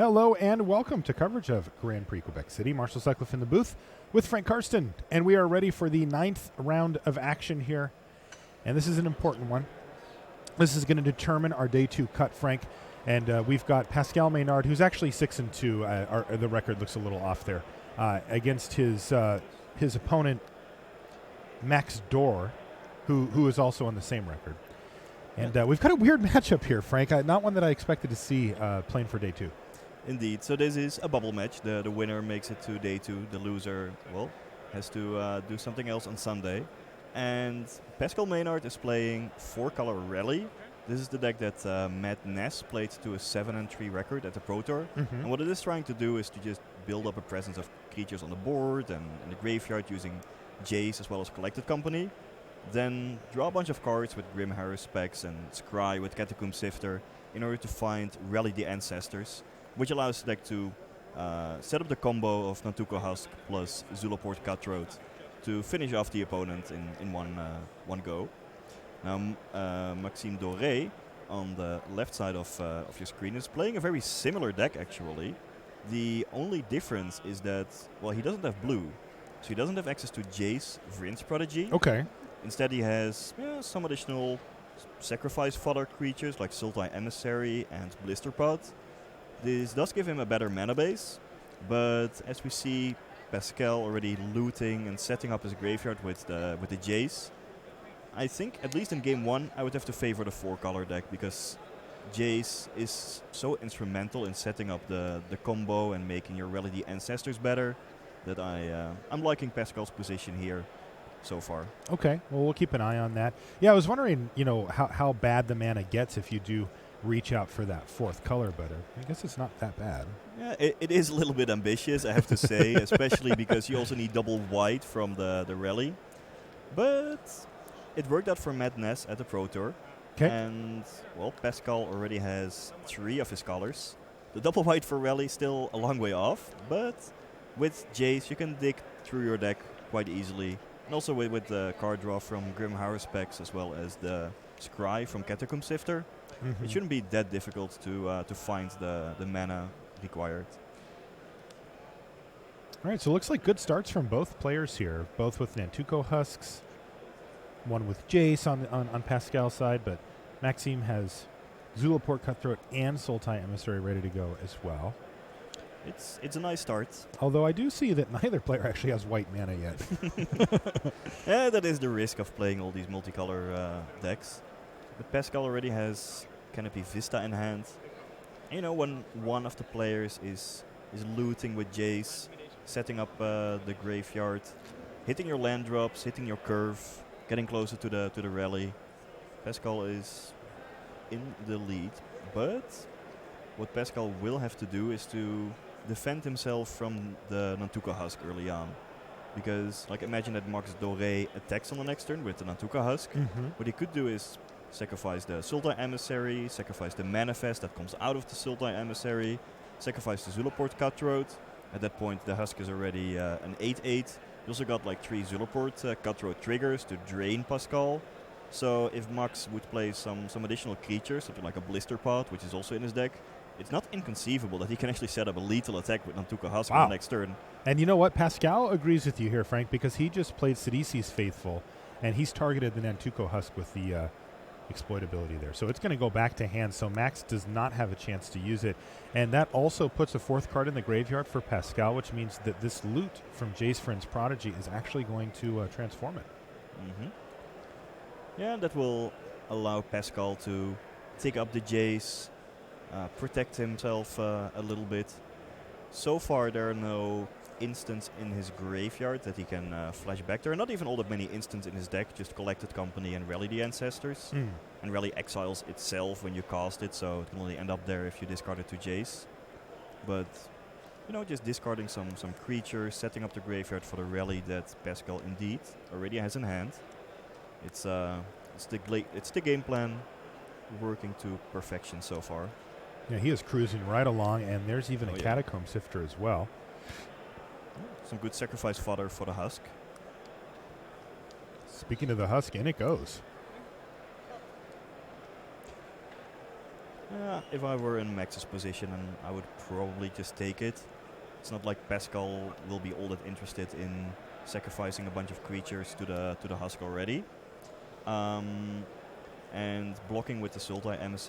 Hello and welcome to coverage of Grand Prix Quebec City. Marshall Sutcliffe in the booth with Frank Karsten, and we are ready for the 9th round of action here. And this is an important one. This is going to determine our day 2 cut, Frank. And we've got Pascal Maynard, who's actually 6-2. The record looks a little off there against his opponent Max Dor, who is also on the same record. And we've got a weird matchup here, Frank. Not one that I expected to see playing for day 2. Indeed. So this is a bubble match. The winner makes it to day 2. The loser, well, has to do something else on Sunday. And Pascal Maynard is playing 4-color Rally. This is the deck that Matt Ness played to a 7-3 record at the Pro Tour. Mm-hmm. And what it is trying to do is to just build up a presence of creatures on the board and in the graveyard using Jace as well as Collected Company. Then draw a bunch of cards with Grim Harris specs and Scry with Catacomb Sifter in order to find Rally the Ancestors, which allows the deck to set up the combo of Nantuko Husk plus Zulaport Cutthroat to finish off the opponent in one go. Now Maxime Doré on the left side of your screen is playing a very similar deck actually. The only difference is that, well, he doesn't have blue, so he doesn't have access to Jace, Vryn's Prodigy. Okay. Instead he has some additional sacrifice fodder creatures like Sultai Emissary and Blisterpod. This does give him a better mana base, but as we see Pascal already looting and setting up his graveyard with the Jace, I think at least in game 1 I would have to favor the 4-color deck because Jace is so instrumental in setting up the combo and making your Rally the Ancestors better that I'm liking Pascal's position here so far. Okay, well, we'll keep an eye on that. Yeah, I was wondering, how bad the mana gets if you do reach out for that 4th color, but I guess it's not that bad. Yeah, it is a little bit ambitious, I have to say, especially because you also need double white from the Rally. But it worked out for Matt Ness at the Pro Tour. Okay. And, well, Pascal already has 3 of his colors. The double white for Rally still a long way off, but with Jace you can dig through your deck quite easily. And also with the card draw from Grim Harris specs as well as the Scry from Catacomb Sifter. Mm-hmm. It shouldn't be that difficult to find the mana required. All right, so it looks like good starts from both players here, both with Nantuko Husks, one with Jace on Pascal's side, but Maxime has Zulaport Cutthroat and Sultai Emissary ready to go as well. It's a nice start. Although I do see that neither player actually has white mana yet. Yeah, that is the risk of playing all these multicolor decks. But Pascal already has Canopy Vista in hand. And, when one of the players is looting with Jace, setting up the graveyard, hitting your land drops, hitting your curve, getting closer to the Rally, Pascal is in the lead. But what Pascal will have to do is to defend himself from the Nantuko Husk early on. Because, imagine that Max Doré attacks on the next turn with the Nantuko Husk. Mm-hmm. What he could do is sacrifice the Sultai Emissary, sacrifice the Manifest that comes out of the Sultai Emissary, sacrifice the Zulaport Cutthroat. At that point, the Husk is already an 8-8. You also got 3 Zulaport Cutthroat triggers to drain Pascal. So if Max would play some additional creatures, something like a Blisterpod, which is also in his deck, it's not inconceivable that he can actually set up a lethal attack with Nantuko Husk on the next turn. And you know what? Pascal agrees with you here, Frank, because he just played Sidisi's Faithful, and he's targeted the Nantuko Husk with the exploitability there. So it's going to go back to hand, so Max does not have a chance to use it. And that also puts a 4th card in the graveyard for Pascal, which means that this loot from Jace Vryn's Prodigy is actually going to transform it. Mm-hmm. Yeah, that will allow Pascal to take up the Jace, protect himself a little bit. So far there are no instants in his graveyard that he can flash back. There are not even all that many instants in his deck, just Collected Company and Rally the Ancestors. And Rally exiles itself when you cast it, so it can only end up there if you discard it to Jace. But, just discarding some creatures, setting up the graveyard for the Rally that Pascal indeed already has in hand. It's the game plan working to perfection so far. Yeah, he is cruising right along, and there's even a Catacomb Sifter as well. Some good sacrifice fodder for the Husk. Speaking of the Husk, in it goes. If I were in Max's position, I would probably just take it. It's not like Pascal will be all that interested in sacrificing a bunch of creatures to the husk already. And blocking with the Sultai Emissary